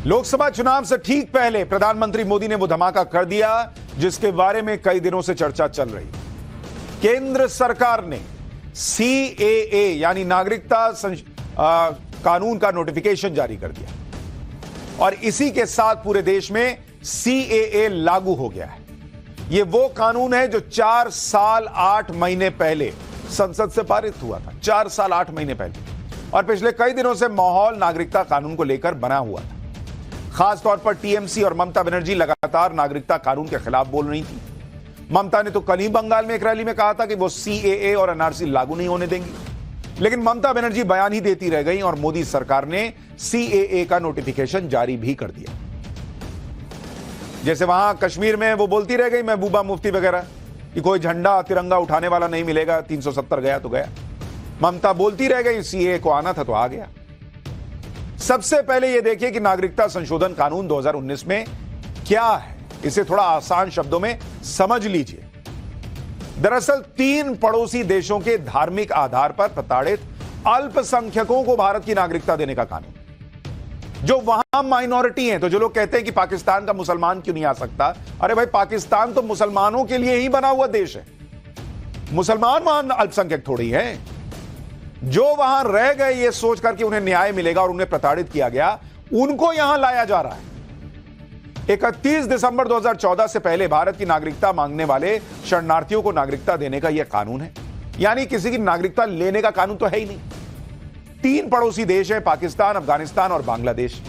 लोकसभा चुनाव से ठीक पहले प्रधानमंत्री मोदी ने वो धमाका कर दिया जिसके बारे में कई दिनों से चर्चा चल रही। केंद्र सरकार ने सीएए यानी नागरिकता कानून का नोटिफिकेशन जारी कर दिया और इसी के साथ पूरे देश में सीएए लागू हो गया है। यह वो कानून है जो 4 साल 8 महीने पहले संसद से पारित हुआ था। 4 साल 8 महीने पहले, और पिछले कई दिनों से माहौल नागरिकता कानून को लेकर बना हुआ था। खासतौर पर टीएमसी और ममता बनर्जी लगातार नागरिकता कानून के खिलाफ बोल रही थी। ममता ने तो कल ही बंगाल में एक रैली में कहा था कि वो सीएए और एनआरसी लागू नहीं होने देंगी, लेकिन ममता बनर्जी बयान ही देती रह गई और मोदी सरकार ने सीएए का नोटिफिकेशन जारी भी कर दिया। जैसे वहां कश्मीर में वो बोलती रह गई महबूबा मुफ्ती वगैरह कि कोई झंडा तिरंगा उठाने वाला नहीं मिलेगा, 370 गया तो गया। ममता बोलती रह गई, सीएए को आना था तो आ गया। सबसे पहले यह देखिए कि नागरिकता संशोधन कानून 2019 में क्या है, इसे थोड़ा आसान शब्दों में समझ लीजिए। दरअसल 3 पड़ोसी देशों के धार्मिक आधार पर प्रताड़ित अल्पसंख्यकों को भारत की नागरिकता देने का कानून, जो वहां माइनॉरिटी हैं। तो जो लोग कहते हैं कि पाकिस्तान का मुसलमान क्यों नहीं आ सकता, अरे भाई पाकिस्तान तो मुसलमानों के लिए ही बना हुआ देश है। मुसलमान वहां अल्पसंख्यक थोड़ी है। जो वहां रह गए ये सोच करके उन्हें न्याय मिलेगा और उन्हें प्रताड़ित किया गया, उनको यहां लाया जा रहा है। 31 दिसंबर 2014 से पहले भारत की नागरिकता मांगने वाले शरणार्थियों को नागरिकता देने का यह कानून है। यानी किसी की नागरिकता लेने का कानून तो है ही नहीं। 3 पड़ोसी देश हैं, पाकिस्तान, अफगानिस्तान और बांग्लादेश।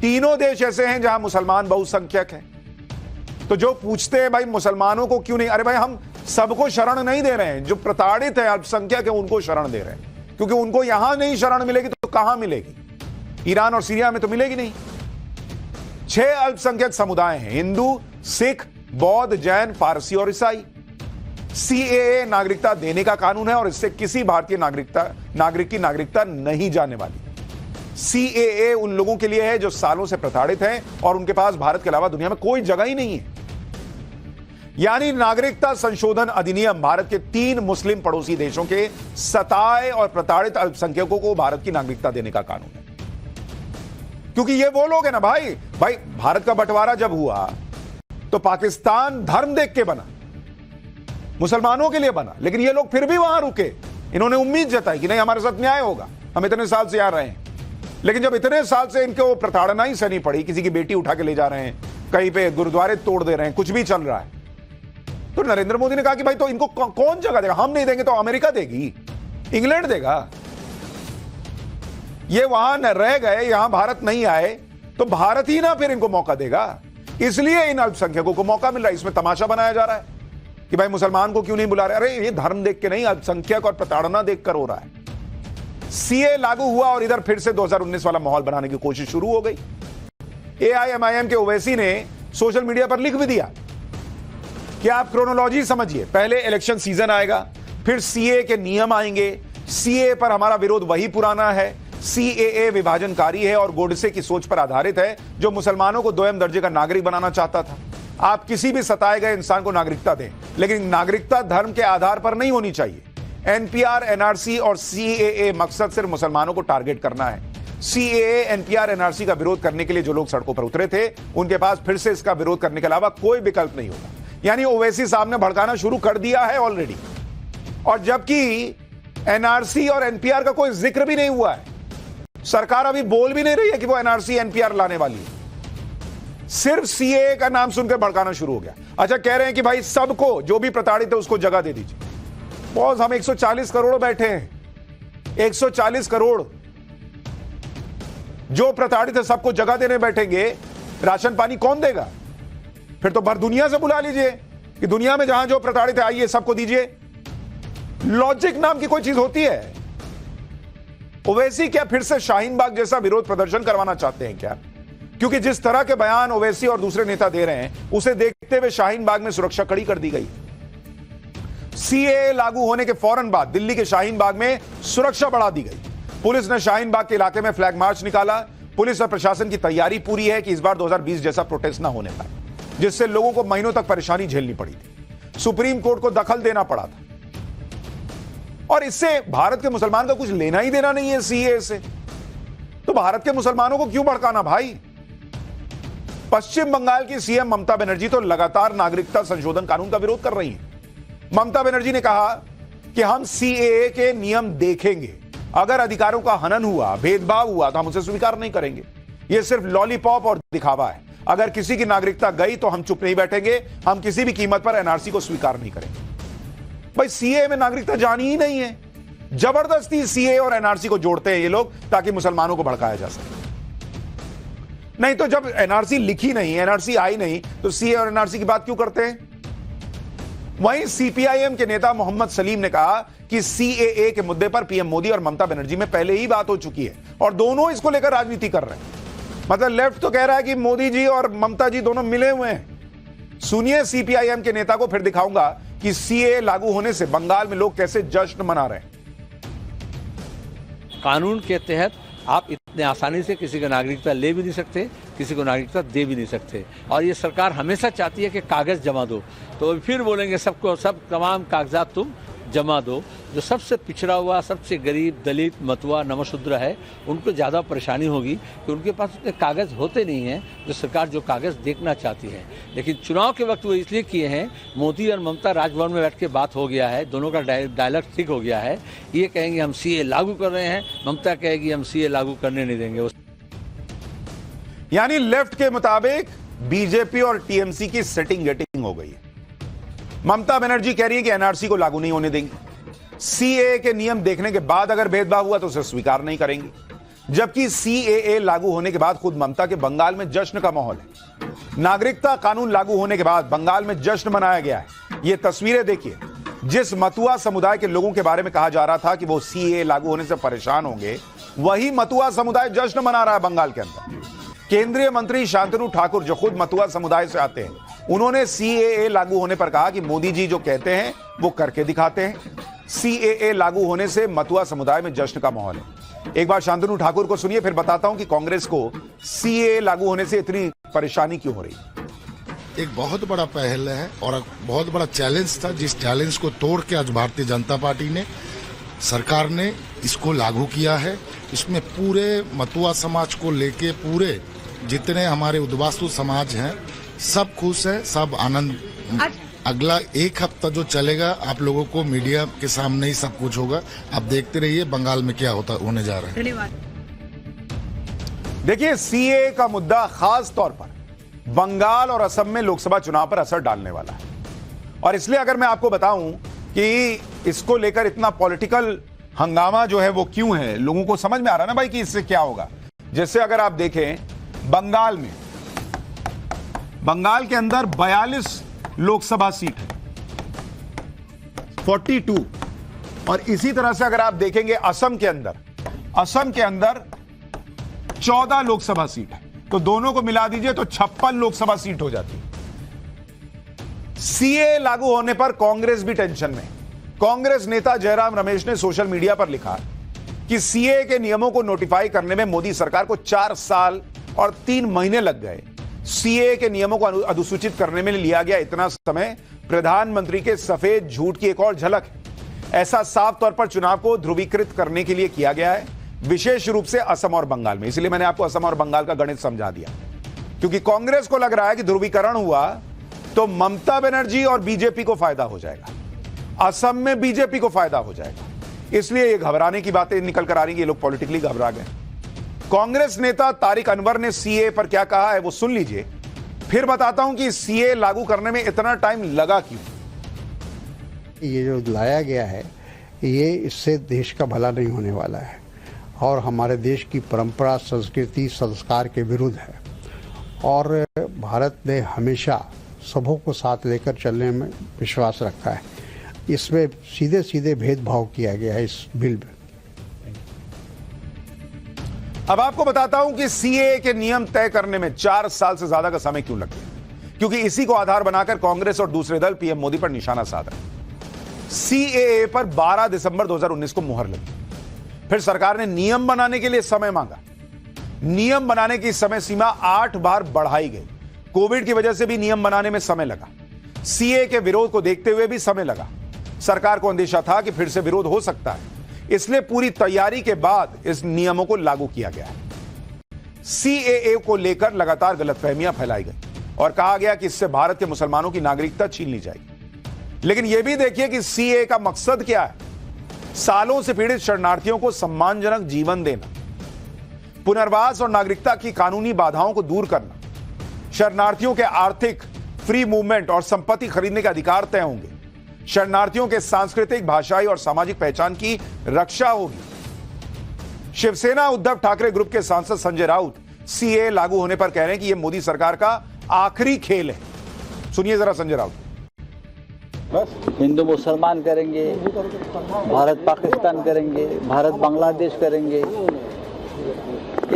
तीनों देश ऐसे हैं जहां मुसलमान बहुसंख्यक हैं। तो जो पूछते हैं भाई मुसलमानों को क्यों नहीं, अरे भाई हम सबको शरण नहीं दे रहे हैं। जो प्रताड़ित है, अल्पसंख्यक है, उनको शरण दे रहे हैं, क्योंकि उनको यहां नहीं शरण मिलेगी तो कहां मिलेगी? ईरान और सीरिया में तो मिलेगी नहीं। 6 अल्पसंख्यक समुदाय हैं, हिंदू, सिख, बौद्ध, जैन, पारसी और ईसाई। सीएए नागरिकता देने का कानून है और इससे किसी भारतीय नागरिक की नागरिकता नहीं जाने वाली। सीएए उन लोगों के लिए है जो सालों से प्रताड़ित हैं और उनके पास भारत के अलावा दुनिया में कोई जगह ही नहीं है। यानी नागरिकता संशोधन अधिनियम भारत के 3 मुस्लिम पड़ोसी देशों के सताए और प्रताड़ित अल्पसंख्यकों को भारत की नागरिकता देने का कानून है। क्योंकि ये वो लोग हैं ना भाई भारत का बंटवारा जब हुआ तो पाकिस्तान धर्म देख के बना, मुसलमानों के लिए बना, लेकिन ये लोग फिर भी वहां रुके। इन्होंने उम्मीद जताई कि नहीं हमारे साथ न्याय होगा, हम इतने साल से आ रहे हैं। लेकिन जब इतने साल से इनको प्रताड़ना ही सहनी पड़ी, किसी की बेटी उठा के ले जा रहे हैं, कहीं पे गुरुद्वारे तोड़ दे रहे हैं, कुछ भी चल रहा है, तो नरेंद्र मोदी ने कहा कि भाई तो इनको कौन जगह देगा? हम नहीं देंगे तो अमेरिका देगी, इंग्लैंड देगा। ये वहां न रह गए, यहां भारत नहीं आए, तो भारत ही ना फिर इनको मौका देगा। इसलिए इन अल्पसंख्यकों को मौका मिल रहा है। इसमें तमाशा बनाया जा रहा है कि भाई मुसलमान को क्यों नहीं बुला रहे। अरे ये धर्म देख के नहीं, अल्पसंख्यक और प्रताड़ना देखकर हो रहा है। सीए लागू हुआ और इधर फिर से 2019 वाला माहौल बनाने की कोशिश शुरू हो गई। एआईएमआईएम के ओवैसी ने सोशल मीडिया पर लिख भी दिया कि आप क्रोनोलॉजी समझिए, पहले इलेक्शन सीजन आएगा, फिर सीए के नियम आएंगे, सीए पर हमारा विरोध वही पुराना है, सीएए विभाजनकारी है और गोडसे की सोच पर आधारित है जो मुसलमानों को 2म दर्जे का नागरिक बनाना चाहता था। आप किसी भी सताए गए इंसान को नागरिकता दें, लेकिन नागरिकता धर्म के आधार पर नहीं होनी चाहिए। एनपीआर, एनआरसी और सीएए मकसद सिर्फ मुसलमानों को टारगेट करना है। सीएए, एनपीआर, एनआरसी का विरोध करने के लिए जो लोग सड़कों पर उतरे थे, उनके पास फिर से इसका विरोध करने के अलावा कोई विकल्प नहीं होगा। यानी ओवैसी साहब ने भड़काना शुरू कर दिया है ऑलरेडी, और जबकि एनआरसी और एनपीआर का कोई जिक्र भी नहीं हुआ है। सरकार अभी बोल भी नहीं रही है कि वो एनआरसी एनपीआर लाने वाली है। सिर्फ सीएए का नाम सुनकर भड़काना शुरू हो गया। अच्छा, कह रहे हैं कि भाई सबको, जो भी प्रताड़ित है उसको जगह दे दीजिए। बॉस, हम 140 करोड़ बैठे हैं, 140 करोड़ जो प्रताड़ित है सबको जगह देने बैठेंगे, राशन पानी कौन देगा? फिर तो भर दुनिया से बुला लीजिए कि दुनिया में जहां जो प्रताड़ित है आइए सबको दीजिए। लॉजिक नाम की कोई चीज होती है? ओवैसी क्या फिर से शाहीन बाग जैसा विरोध प्रदर्शन करवाना चाहते हैं क्या? क्योंकि जिस तरह के बयान ओवैसी और दूसरे नेता दे रहे हैं, उसे देखते हुए शाहीन बाग में सुरक्षा कड़ी कर दी गई। सीएए लागू होने के फौरन बाद दिल्ली के शाहीन बाग में सुरक्षा बढ़ा दी गई। पुलिस ने शाहीन बाग के इलाके में फ्लैग मार्च निकाला। पुलिस और प्रशासन की तैयारी पूरी है कि इस बार 2020 जैसा प्रोटेस्ट ना होने पाए, जिससे लोगों को महीनों तक परेशानी झेलनी पड़ी थी। सुप्रीम कोर्ट को दखल देना पड़ा था, और इससे भारत के मुसलमान का कुछ लेना ही देना नहीं है सीएए से। तो भारत के मुसलमानों को क्यों भड़काना भाई? पश्चिम बंगाल की सीएम ममता बनर्जी तो लगातार नागरिकता संशोधन कानून का विरोध कर रही हैं। ममता बनर्जी ने कहा कि हम सीएए के नियम देखेंगे, अगर अधिकारों का हनन हुआ, भेदभाव हुआ तो हम उसे स्वीकार नहीं करेंगे। यह सिर्फ लॉलीपॉप और दिखावा है। अगर किसी की नागरिकता गई तो हम चुप नहीं बैठेंगे, हम किसी भी कीमत पर एनआरसी को स्वीकार नहीं करेंगे। भाई सीएए में नागरिकता जानी ही नहीं है, जबरदस्ती सीएए और एनआरसी को जोड़ते हैं ये लोग ताकि मुसलमानों को भड़काया जा सके। नहीं तो जब एनआरसी लिखी नहीं, एनआरसी आई नहीं, तो सीएए और एनआरसी की बात क्यों करते हैं? वहीं सीपीआईएम के नेता मोहम्मद सलीम ने कहा कि सीएए के मुद्दे पर पीएम मोदी और ममता बनर्जी में पहले ही बात हो चुकी है और दोनों इसको लेकर राजनीति कर रहे हैं। मतलब लेफ्ट तो कह रहा है कि मोदी जी और ममता जी दोनों मिले हुए हैं। सुनिए सीपीआईएम के नेता को, फिर दिखाऊंगा कि सीएए लागू होने से बंगाल में लोग कैसे जश्न मना रहे हैं। कानून के तहत आप इतने आसानी से किसी को नागरिकता ले भी नहीं सकते, किसी को नागरिकता दे भी नहीं सकते। और ये सरकार हमेशा चाहती है कि कागज जमा दो, तो फिर बोलेंगे सबको सब तमाम कागजात तुम जमा दो। जो सबसे पिछड़ा हुआ, सबसे गरीब, दलित, मतुआ, नमशूद्र है, उनको ज़्यादा परेशानी होगी कि उनके पास उतने कागज़ होते नहीं हैं जो सरकार जो कागज़ देखना चाहती है। लेकिन चुनाव के वक्त वो इसलिए किए हैं, मोदी और ममता राजभवन में बैठ के बात हो गया है, दोनों का डायलॉग ठीक हो गया है। ये कहेंगे हम सीए लागू कर रहे हैं, ममता कहेगी हम सीए लागू करने नहीं देंगे। यानी लेफ्ट के मुताबिक बीजेपी और टीएमसी की सेटिंग गेटिंग हो गई है। ममता बनर्जी कह रही है कि एनआरसी को लागू नहीं होने देंगे, सीएए के नियम देखने के बाद अगर भेदभाव हुआ तो उसे स्वीकार नहीं करेंगी। जबकि सीएए लागू होने के बाद खुद ममता के बंगाल में जश्न का माहौल है। नागरिकता कानून लागू होने के बाद बंगाल में जश्न मनाया गया है। ये तस्वीरें देखिए, जिस मतुआ समुदाय के लोगों के बारे में कहा जा रहा था कि वो सीएए लागू होने से परेशान होंगे, वही मतुआ समुदाय जश्न मना रहा है बंगाल के अंदर। केंद्रीय मंत्री शांतनु ठाकुर, जो खुद मतुआ समुदाय से आते हैं, उन्होंने सीएए लागू होने पर कहा कि मोदी जी जो कहते हैं वो करके दिखाते हैं। सीएए लागू होने से मतुआ समुदाय में जश्न का माहौल है। एक बार शांतनु ठाकुर को सुनिए, फिर बताता हूं कि कांग्रेस को सीएए लागू होने से इतनी परेशानी क्यों हो रही है। एक बहुत बड़ा पहल है और बहुत बड़ा चैलेंज था, जिस चैलेंज को तोड़ के आज भारतीय जनता पार्टी ने, सरकार ने इसको लागू किया है। इसमें पूरे मतुआ समाज को लेके पूरे जितने हमारे उद्वास्तु समाज हैं सब खुश है, सब आनंद। अगला एक हफ्ता जो चलेगा आप लोगों को मीडिया के सामने ही सब कुछ होगा। आप देखते रहिए बंगाल में क्या होने जा रहा है। धन्यवाद। देखिए, सीएए का मुद्दा खास तौर पर बंगाल और असम में लोकसभा चुनाव पर असर डालने वाला है। और इसलिए अगर मैं आपको बताऊं कि इसको लेकर इतना पॉलिटिकल हंगामा जो है वो क्यों है, लोगों को समझ में आ रहा है ना भाई कि इससे क्या होगा। जैसे अगर आप देखें बंगाल में, बंगाल के अंदर 42 लोकसभा सीट है, 42। और इसी तरह से अगर आप देखेंगे असम के अंदर 14 लोकसभा सीट है, तो दोनों को मिला दीजिए तो 56 लोकसभा सीट हो जाती है। सीए लागू होने पर कांग्रेस भी टेंशन में। कांग्रेस नेता जयराम रमेश ने सोशल मीडिया पर लिखा कि सीए के नियमों को नोटिफाई करने में मोदी सरकार को 4 साल और 3 महीने लग गए। सीए के नियमों को अधिसूचित करने में लिया गया इतना समय प्रधानमंत्री के सफेद झूठ की एक और झलक है। ऐसा साफ तौर पर चुनाव को ध्रुवीकृत करने के लिए किया गया है, विशेष रूप से असम और बंगाल में। इसलिए मैंने आपको असम और बंगाल का गणित समझा दिया, क्योंकि कांग्रेस को लग रहा है कि ध्रुवीकरण हुआ तो ममता बनर्जी और बीजेपी को फायदा हो जाएगा, असम में बीजेपी को फायदा हो जाएगा। इसलिए ये घबराने की बातें निकल कर आ रही है, ये लोग पॉलिटिकली घबरा गए। कांग्रेस नेता तारिक अनवर ने सीए पर क्या कहा है वो सुन लीजिए, फिर बताता हूं कि सीए लागू करने में इतना टाइम लगा क्यों। ये जो लाया गया है, ये इससे देश का भला नहीं होने वाला है और हमारे देश की परंपरा, संस्कृति, संस्कार के विरुद्ध है। और भारत ने हमेशा सबों को साथ लेकर चलने में विश्वास रखा है। इसमें सीधे सीधे भेदभाव किया गया है इस बिल में। अब आपको बताता हूं कि सीए के नियम तय करने में 4 साल से ज्यादा का समय क्यों लग गया, क्योंकि इसी को आधार बनाकर कांग्रेस और दूसरे दल पीएम मोदी पर निशाना साधा। सीएए पर 12 दिसंबर 2019 को मुहर लगी, फिर सरकार ने नियम बनाने के लिए समय मांगा। नियम बनाने की समय सीमा 8 बार बढ़ाई गई। कोविड की वजह से भी नियम बनाने में समय लगा। सीए के विरोध को देखते हुए भी समय लगा। सरकार को अंदेशा था कि फिर से विरोध हो सकता है, इसलिए पूरी तैयारी के बाद इस नियमों को लागू किया गया है। सीएए को लेकर लगातार गलतफहमियां फैलाई गई और कहा गया कि इससे भारत के मुसलमानों की नागरिकता छीन ली जाएगी। लेकिन यह भी देखिए कि सीएए का मकसद क्या है। सालों से पीड़ित शरणार्थियों को सम्मानजनक जीवन देना, पुनर्वास और नागरिकता की कानूनी बाधाओं को दूर करना, शरणार्थियों के आर्थिक फ्री मूवमेंट और संपत्ति खरीदने के अधिकार तय होंगे, शरणार्थियों के सांस्कृतिक, भाषाई और सामाजिक पहचान की रक्षा होगी। शिवसेना उद्धव ठाकरे ग्रुप के सांसद संजय राउत सीए लागू होने पर कह रहे हैं कि यह मोदी सरकार का आखिरी खेल है। सुनिए जरा संजय राउत। बस हिंदू मुसलमान करेंगे, भारत पाकिस्तान करेंगे, भारत बांग्लादेश करेंगे।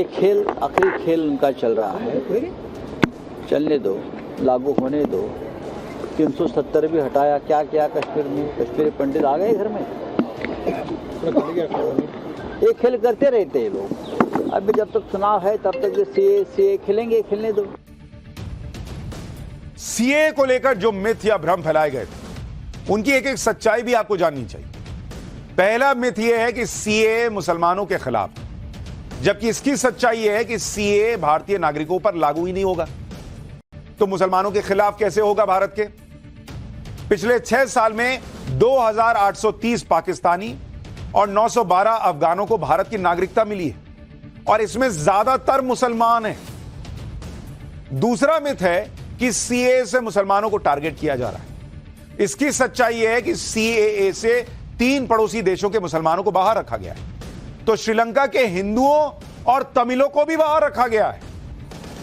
एक खेल, आखिरी खेल उनका चल रहा है। चलने दो, लागू होने दो। 370 भी हटाया, क्या किया कश्मीर में? कश्मीरी पंडित आ गए घर में। एक खेल करते रहते हैं लोग। अभी जब तक चुनाव है तब तक सीए खेलेंगे, खेलने दो। सीए को लेकर जो मिथ या भ्रम फैलाए गए थे, उनकी एक एक सच्चाई भी आपको जाननी चाहिए। पहला मिथ यह है कि सीए मुसलमानों के खिलाफ, जबकि इसकी सच्चाई यह है कि सीए भारतीय नागरिकों पर लागू ही नहीं होगा। तो मुसलमानों के खिलाफ कैसे होगा भारत के? पिछले 6 साल में 2830 पाकिस्तानी और 912 अफगानों को भारत की नागरिकता मिली है और इसमें ज्यादातर मुसलमान हैं। दूसरा मिथ है कि सीए से मुसलमानों को टारगेट किया जा रहा है। इसकी सच्चाई यह है कि सीएए से 3 पड़ोसी देशों के मुसलमानों को बाहर रखा गया है। तो श्रीलंका के हिंदुओं और तमिलों को भी बाहर रखा गया है।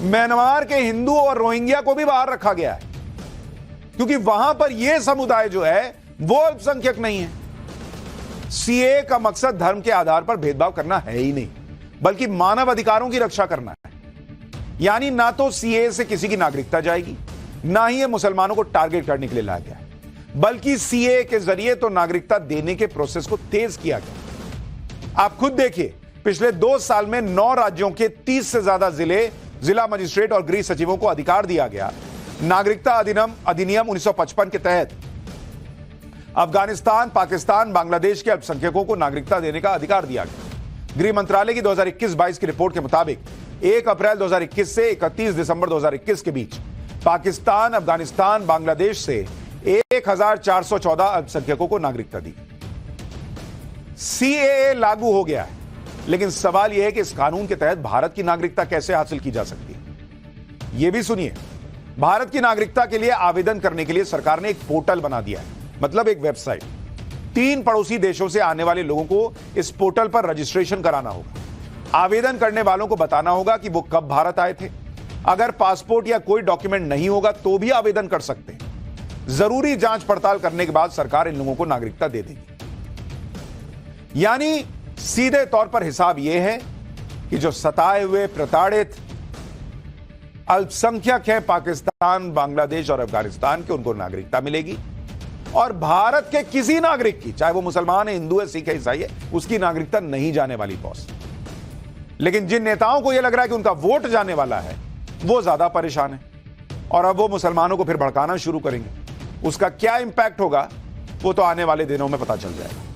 म्यांमार के हिंदू और रोहिंग्या को भी बाहर रखा गया है, क्योंकि वहां पर यह समुदाय जो है वो अल्पसंख्यक नहीं है। सीए का मकसद धर्म के आधार पर भेदभाव करना है ही नहीं, बल्कि मानव अधिकारों की रक्षा करना है। यानी ना तो सीए से किसी की नागरिकता जाएगी, ना ही ये मुसलमानों को टारगेट करने के लिए लाया गया है, बल्कि सीए के जरिए तो नागरिकता देने के प्रोसेस को तेज किया गया। आप खुद देखिए, पिछले 2 साल में 9 राज्यों के 30 से ज्यादा जिला मजिस्ट्रेट और गृह सचिवों को अधिकार दिया गया नागरिकता अधिनियम 1955 के तहत अफगानिस्तान, पाकिस्तान, बांग्लादेश के अल्पसंख्यकों को नागरिकता देने का अधिकार दिया गया। गृह मंत्रालय की 2021-22 की रिपोर्ट के मुताबिक 1 अप्रैल 2021 से 31 दिसंबर 2021 के बीच पाकिस्तान, अफगानिस्तान, बांग्लादेश से 1414 अल्पसंख्यकों को नागरिकता दी। सीएए लागू हो गया है, लेकिन सवाल यह है कि इस कानून के तहत भारत की नागरिकता कैसे हासिल की जा सकती है। यह भी सुनिए। भारत की नागरिकता के लिए आवेदन करने के लिए सरकार ने एक पोर्टल बना दिया है, मतलब एक वेबसाइट। 3 पड़ोसी देशों से आने वाले लोगों को इस पोर्टल पर रजिस्ट्रेशन कराना होगा। आवेदन करने वालों को बताना होगा कि वो कब भारत आए थे। अगर पासपोर्ट या कोई डॉक्यूमेंट नहीं होगा तो भी आवेदन कर सकते हैं। जरूरी जांच पड़ताल करने के बाद सरकार इन लोगों को नागरिकता दे देगी। यानी सीधे तौर पर हिसाब यह है कि जो सताए हुए, प्रताड़ित अल्पसंख्यक है पाकिस्तान, बांग्लादेश और अफगानिस्तान के, उनको नागरिकता मिलेगी और भारत के किसी नागरिक की, चाहे वो मुसलमान है, हिंदू है, सिख है, ईसाई है, उसकी नागरिकता नहीं जाने वाली बॉस। लेकिन जिन नेताओं को यह लग रहा है कि उनका वोट जाने वाला है, वो ज्यादा परेशान है और अब वो मुसलमानों को फिर भड़काना शुरू करेंगे। उसका क्या इंपैक्ट होगा वो तो आने वाले दिनों में पता चल जाएगा।